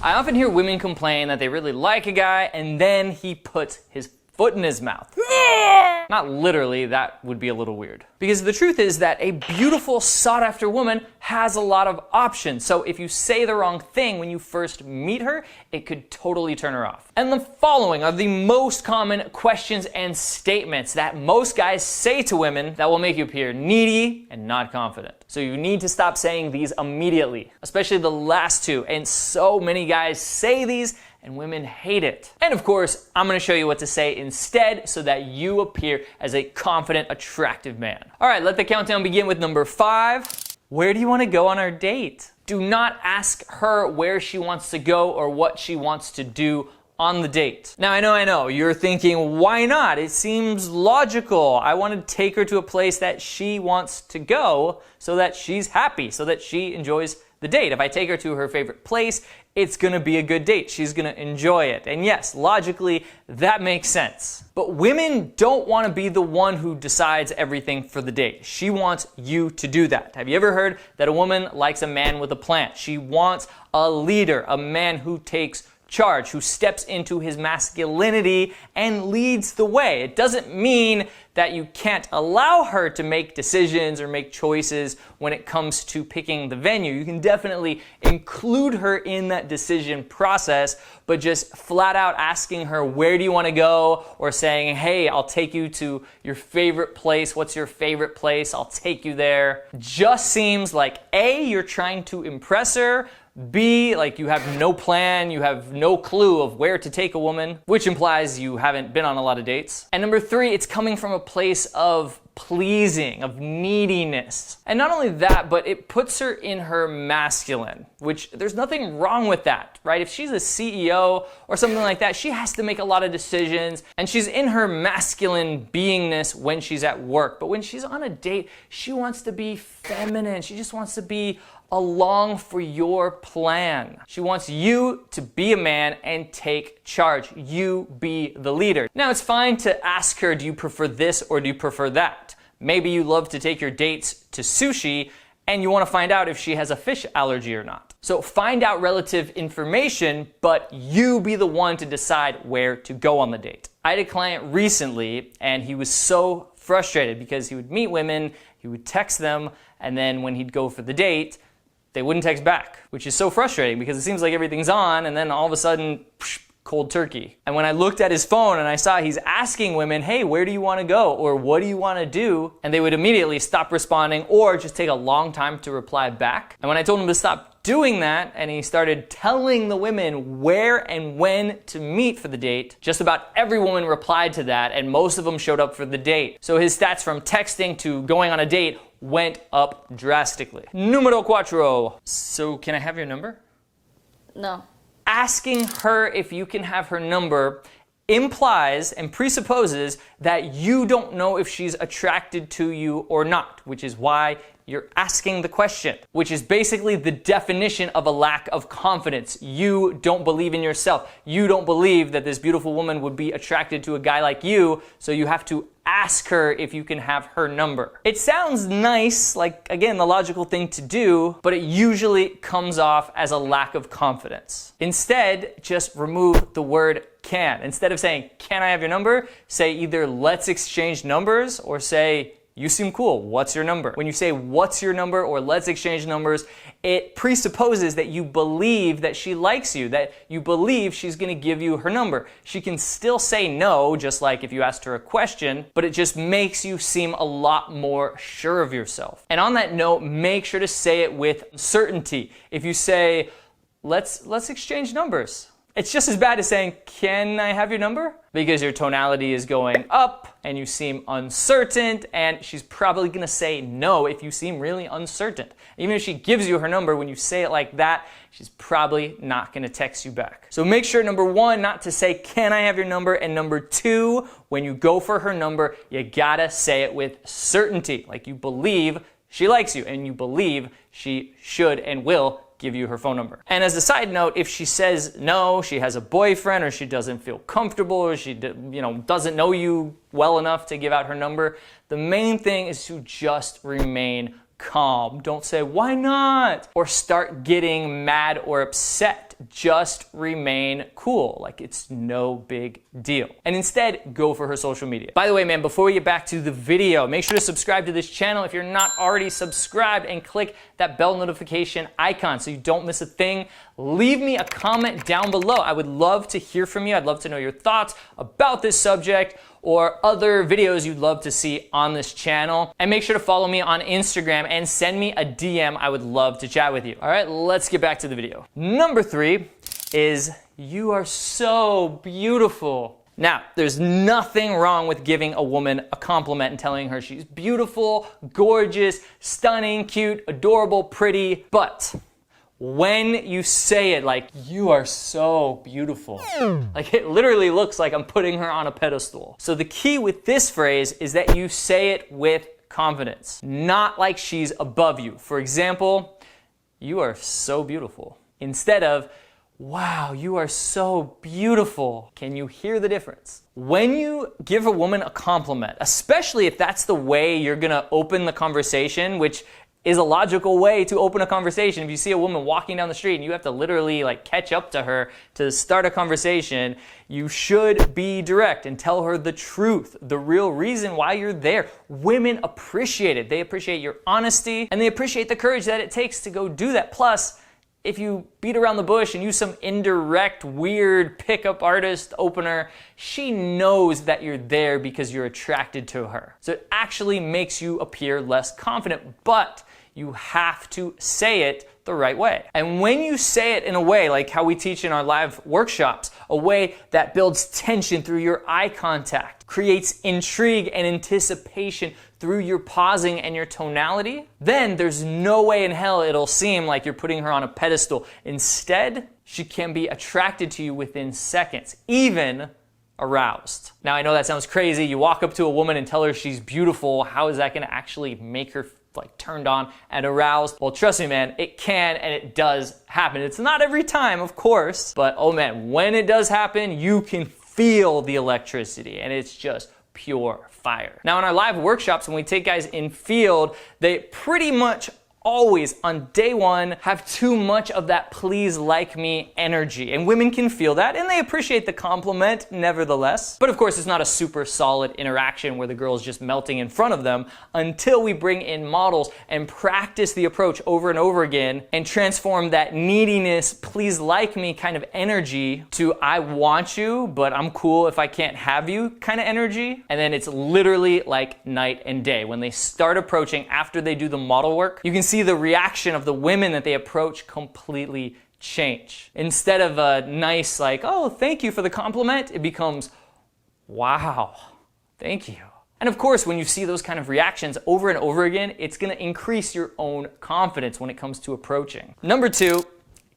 I often hear women complain that they really like a guy and then he puts his foot in his mouth. Not literally, that would be a little weird. Because the truth is that a beautiful, sought-after woman has a lot of options. So if you say the wrong thing when you first meet her, it could totally turn her off. And the following are the most common questions and statements that most guys say to women that will make you appear needy and not confident. So you need to stop saying these immediately, especially the last two. And so many guys say these and women hate it. And of course, I'm gonna show you what to say instead so that you appear as a confident, attractive man. All right, let the countdown begin with number 5. Where do you wanna go on our date? Do not ask her where she wants to go or what she wants to do on the date. Now, I know, you're thinking, why not? It seems logical. I want to take her to a place that she wants to go so that she's happy, so that she enjoys the date. If I take her to her favorite place, it's gonna be a good date. She's gonna enjoy it. And yes, logically, that makes sense. But women don't wanna be the one who decides everything for the date. She wants you to do that. Have you ever heard that a woman likes a man with a plan? She wants a leader, a man who takes charge, who steps into his masculinity and leads the way. It doesn't mean that you can't allow her to make decisions or make choices when it comes to picking the venue. You can definitely include her in that decision process, but just flat out asking her, where do you want to go? Or saying, hey, I'll take you to your favorite place. What's your favorite place? I'll take you there. Just seems like A, you're trying to impress her, B, like you have no plan, you have no clue of where to take a woman, which implies you haven't been on a lot of dates. And number 3, it's coming from a place of pleasing, of neediness. And not only that, but it puts her in her masculine, which there's nothing wrong with that, right? If she's a CEO or something like that, she has to make a lot of decisions and she's in her masculine beingness when she's at work. But when she's on a date, she wants to be feminine. She just wants to be along for your plan. She wants you to be a man and take charge. You be the leader. Now, it's fine to ask her, do you prefer this or do you prefer that? Maybe you love to take your dates to sushi and you want to find out if she has a fish allergy or not. So find out relative information, but you be the one to decide where to go on the date. I had a client recently and he was so frustrated because he would meet women, he would text them, and then when he'd go for the date, they wouldn't text back, which is so frustrating because it seems like everything's on and then all of a sudden, cold turkey. And when I looked at his phone and I saw he's asking women, hey, where do you want to go? Or what do you want to do? And they would immediately stop responding or just take a long time to reply back. And when I told him to stop doing that and he started telling the women where and when to meet for the date, just about every woman replied to that and most of them showed up for the date. So his stats from texting to going on a date went up drastically. Numero 4. So can I have your number? No. Asking her if you can have her number implies and presupposes that you don't know if she's attracted to you or not, which is why you're asking the question, which is basically the definition of a lack of confidence. You don't believe in yourself. You don't believe that this beautiful woman would be attracted to a guy like you, so you have to ask her if you can have her number. It sounds nice, like, again, the logical thing to do, but it usually comes off as a lack of confidence. Instead, just remove the word can. Instead of saying, can I have your number? Say either let's exchange numbers or say, you seem cool, what's your number? When you say what's your number or let's exchange numbers, it presupposes that you believe that she likes you, that you believe she's gonna give you her number. She can still say no, just like if you asked her a question, but it just makes you seem a lot more sure of yourself. And on that note, make sure to say it with certainty. If you say, let's exchange numbers, it's just as bad as saying, can I have your number? Because your tonality is going up and you seem uncertain, and she's probably gonna say no if you seem really uncertain. Even if she gives you her number, when you say it like that, she's probably not gonna text you back. So make sure, number 1, not to say, can I have your number? And number 2, when you go for her number, you gotta say it with certainty. Like you believe she likes you and you believe she should and will give you her phone number. And as a side note, if she says no, she has a boyfriend or she doesn't feel comfortable or she doesn't know you well enough to give out her number, the main thing is to just remain calm. Don't say, why not? Or start getting mad or upset. Just remain cool, like it's no big deal. And instead, go for her social media. By the way, man, before we get back to the video, make sure to subscribe to this channel if you're not already subscribed, and click that bell notification icon so you don't miss a thing. Leave me a comment down below. I would love to hear from you. I'd love to know your thoughts about this subject or other videos you'd love to see on this channel. And make sure to follow me on Instagram and send me a DM. I would love to chat with you. All right, let's get back to the video. Number 3 is you are so beautiful. Now, there's nothing wrong with giving a woman a compliment and telling her she's beautiful, gorgeous, stunning, cute, adorable, pretty, but when you say it like, you are so beautiful, like it literally looks like I'm putting her on a pedestal. So the key with this phrase is that you say it with confidence, not like she's above you. For example, you are so beautiful, instead of, wow, you are so beautiful. Can you hear the difference? When you give a woman a compliment, especially if that's the way you're gonna open the conversation, which is a logical way to open a conversation. If you see a woman walking down the street and you have to literally like catch up to her to start a conversation, you should be direct and tell her the truth, the real reason why you're there. Women appreciate it. They appreciate your honesty, and they appreciate the courage that it takes to go do that. Plus, if you beat around the bush and use some indirect, weird pickup artist opener, she knows that you're there because you're attracted to her. So it actually makes you appear less confident, but you have to say it the right way. And when you say it in a way like how we teach in our live workshops, a way that builds tension through your eye contact, creates intrigue and anticipation through your pausing and your tonality, then there's no way in hell it'll seem like you're putting her on a pedestal. Instead, she can be attracted to you within seconds, even aroused. Now, I know that sounds crazy. You walk up to a woman and tell her she's beautiful. How is that gonna actually make her like turned on and aroused? Well, trust me, man, it can and it does happen. It's not every time, of course, but oh man, when it does happen, you can feel the electricity and it's just pure fire. Now, in our live workshops, when we take guys in field, they pretty much always on day one have too much of that please like me energy, and women can feel that and they appreciate the compliment nevertheless. But of course, it's not a super solid interaction where the girl is just melting in front of them until we bring in models and practice the approach over and over again and transform that neediness, please like me kind of energy to I want you, but I'm cool if I can't have you kind of energy. And then it's literally like night and day. When they start approaching after they do the model work, you can see the reaction of the women that they approach completely change. Instead of a nice like, oh, thank you for the compliment, it becomes, wow, thank you. And of course, when you see those kind of reactions over and over again, it's gonna increase your own confidence when it comes to approaching. Number 2,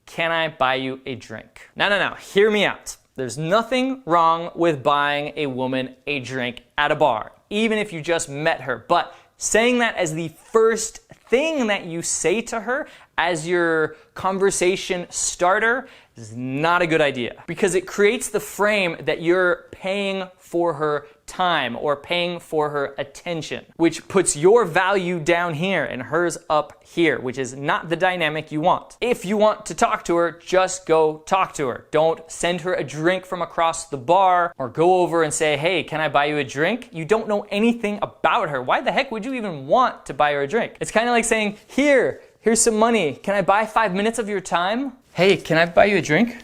can I buy you a drink? No, hear me out. There's nothing wrong with buying a woman a drink at a bar, even if you just met her, but saying that as the first thing that you say to her as your conversation starter is not a good idea, because it creates the frame that you're paying for her time or paying for her attention, which puts your value down here and hers up here, which is not the dynamic you want. If you want to talk to her, just go talk to her. Don't send her a drink from across the bar or go over and say, hey, can I buy you a drink? You don't know anything about her. Why the heck would you even want to buy her a drink? It's kind of like saying, here's some money. Can I buy 5 minutes of your time? Hey, can I buy you a drink?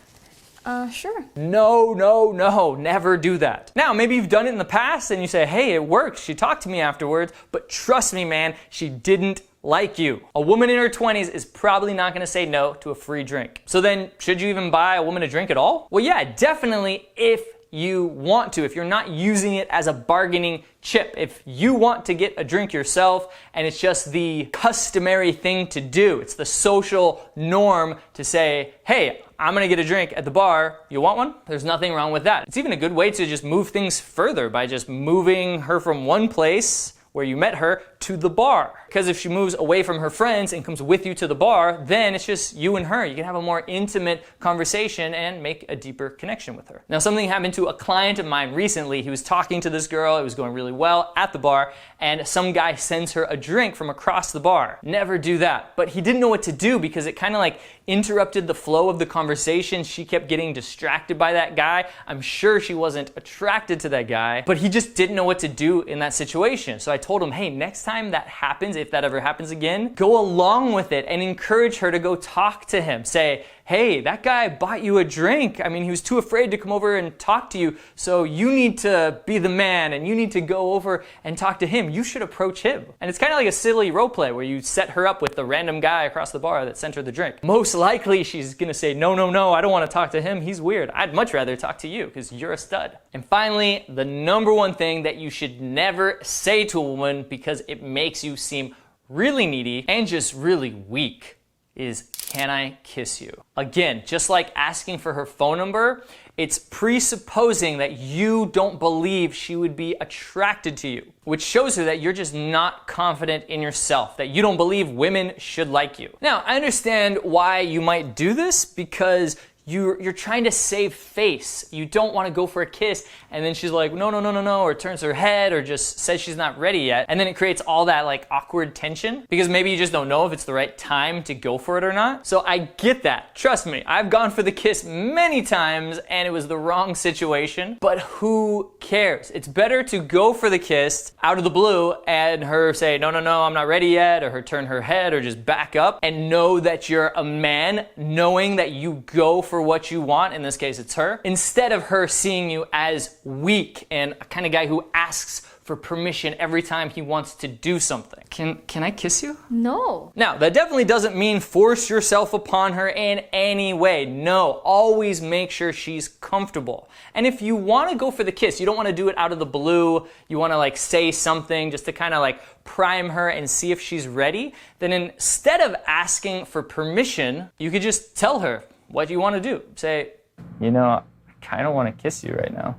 Sure. No, never do that. Now, maybe you've done it in the past and you say, hey, it worked. She talked to me afterwards, but trust me, man, she didn't like you. A woman in her 20s is probably not gonna say no to a free drink. So then, should you even buy a woman a drink at all? Well, yeah, definitely if you want to, if you're not using it as a bargaining chip. If you want to get a drink yourself and it's just the customary thing to do, it's the social norm to say, hey, I'm gonna get a drink at the bar, you want one? There's nothing wrong with that. It's even a good way to just move things further by just moving her from one place where you met her to the bar. Because if she moves away from her friends and comes with you to the bar, then it's just you and her. You can have a more intimate conversation and make a deeper connection with her. Now, something happened to a client of mine recently. He was talking to this girl. It was going really well at the bar, and some guy sends her a drink from across the bar. Never do that. But he didn't know what to do because it kind of like interrupted the flow of the conversation. She kept getting distracted by that guy. I'm sure she wasn't attracted to that guy, but he just didn't know what to do in that situation. So I told him, hey, next time that happens, if that ever happens again, go along with it and encourage her to go talk to him. Say, hey, that guy bought you a drink. I mean, he was too afraid to come over and talk to you, so you need to be the man and you need to go over and talk to him. You should approach him. And it's kind of like a silly role play where you set her up with the random guy across the bar that sent her the drink. Most likely she's gonna say, no, I don't wanna talk to him. He's weird. I'd much rather talk to you because you're a stud. And finally, the number one thing that you should never say to a woman because it makes you seem really needy and just really weak is, can I kiss you? Again, just like asking for her phone number, it's presupposing that you don't believe she would be attracted to you, which shows her that you're just not confident in yourself, that you don't believe women should like you. Now, I understand why you might do this because you're trying to save face. You don't want to go for a kiss and then she's like, no, or turns her head or just says she's not ready yet. And then it creates all that like awkward tension because maybe you just don't know if it's the right time to go for it or not. So I get that. Trust me, I've gone for the kiss many times and it was the wrong situation, but who cares? It's better to go for the kiss out of the blue and her say, no, I'm not ready yet, or her turn her head or just back up and know that you're a man, knowing that you go for what you want, in this case it's her, instead of her seeing you as weak and a kind of guy who asks for permission every time he wants to do something. Can I kiss you? No. Now, that definitely doesn't mean force yourself upon her in any way. No, always make sure she's comfortable. And if you want to go for the kiss, you don't want to do it out of the blue, you want to like say something just to kind of like prime her and see if she's ready, then instead of asking for permission, you could just tell her what you want to do. Say, you know, I kind of want to kiss you right now.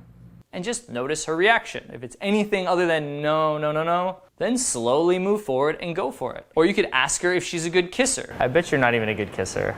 And just notice her reaction. If it's anything other than no, then slowly move forward and go for it. Or you could ask her if she's a good kisser. I bet you're not even a good kisser,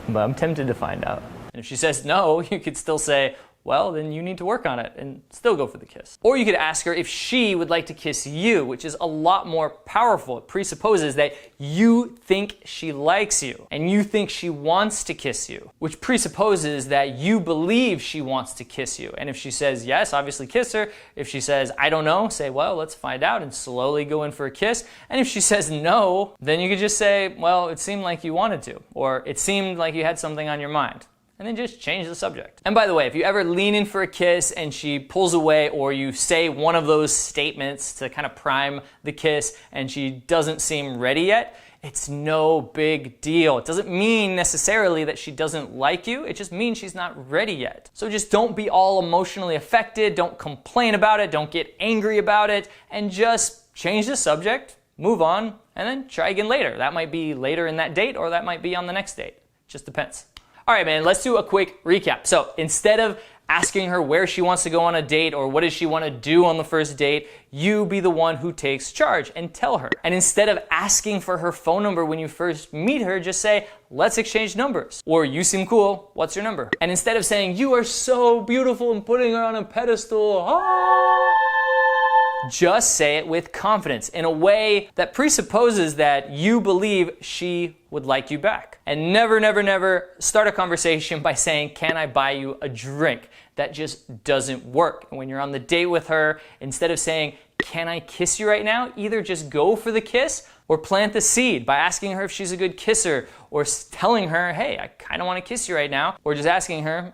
but I'm tempted to find out. And if she says no, you could still say, well, then you need to work on it and still go for the kiss. Or you could ask her if she would like to kiss you, which is a lot more powerful. It presupposes that you think she likes you and you think she wants to kiss you, which presupposes that you believe she wants to kiss you. And if she says yes, obviously kiss her. If she says, I don't know, say, well, let's find out and slowly go in for a kiss. And if she says no, then you could just say, well, it seemed like you wanted to, or it seemed like you had something on your mind. And then just change the subject. And by the way, if you ever lean in for a kiss and she pulls away, or you say one of those statements to kind of prime the kiss and she doesn't seem ready yet, it's no big deal. It doesn't mean necessarily that she doesn't like you, it just means she's not ready yet. So just don't be all emotionally affected, don't complain about it, don't get angry about it, and just change the subject, move on, and then try again later. That might be later in that date, or that might be on the next date. Just depends. All right, man, let's do a quick recap. So instead of asking her where she wants to go on a date or what does she want to do on the first date, you be the one who takes charge and tell her. And instead of asking for her phone number when you first meet her, just say, let's exchange numbers. Or, you seem cool, what's your number? And instead of saying, you are so beautiful and putting her on a pedestal, just say it with confidence in a way that presupposes that you believe she would like you back. And never start a conversation by saying, can I buy you a drink? That just doesn't work. And when you're on the date with her, instead of saying, can I kiss you right now? Either just go for the kiss or plant the seed by asking her if she's a good kisser, or telling her, hey, I kind of want to kiss you right now, or just asking her,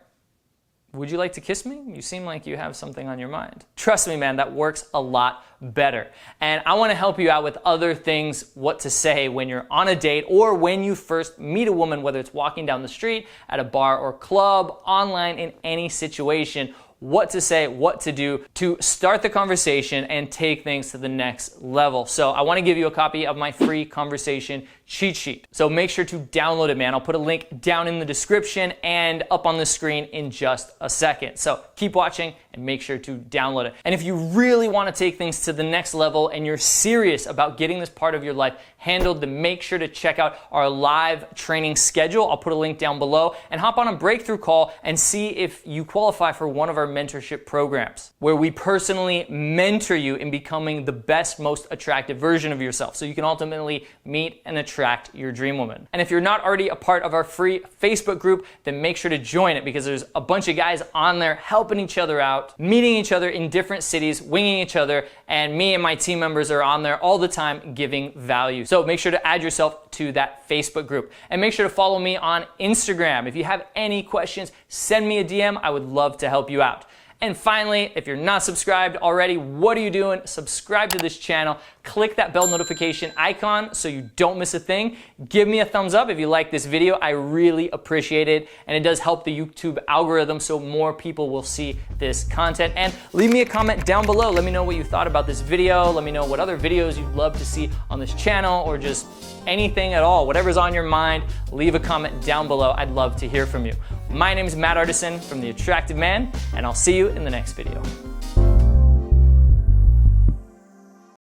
would you like to kiss me? You seem like you have something on your mind. Trust me, man, that works a lot better. And I want to help you out with other things, what to say when you're on a date or when you first meet a woman, whether it's walking down the street, at a bar or club, online, in any situation. What to say, what to do to start the conversation and take things to the next level. So I want to give you a copy of my free conversation cheat sheet. So make sure to download it, man. I'll put a link down in the description and up on the screen in just a second. So keep watching and make sure to download it. And if you really want to take things to the next level and you're serious about getting this part of your life handled, then make sure to check out our live training schedule. I'll put a link down below, and hop on a breakthrough call and see if you qualify for one of our mentorship programs where we personally mentor you in becoming the best, most attractive version of yourself so you can ultimately meet and attract your dream woman. And if you're not already a part of our free Facebook group, then make sure to join it, because there's a bunch of guys on there helping each other out, meeting each other in different cities, winging each other, and me and my team members are on there all the time giving value. So make sure to add yourself to that Facebook group, and make sure to follow me on Instagram. If you have any questions, send me a DM. I would love to help you out. And finally, if you're not subscribed already, what are you doing? Subscribe to this channel. Click that bell notification icon so you don't miss a thing. Give me a thumbs up if you like this video. I really appreciate it. And it does help the YouTube algorithm so more people will see this content. And leave me a comment down below. Let me know what you thought about this video. Let me know what other videos you'd love to see on this channel, or just anything at all. Whatever's on your mind, leave a comment down below. I'd love to hear from you. My name is Matt Artisan from The Attractive Man, and I'll see you in the next video.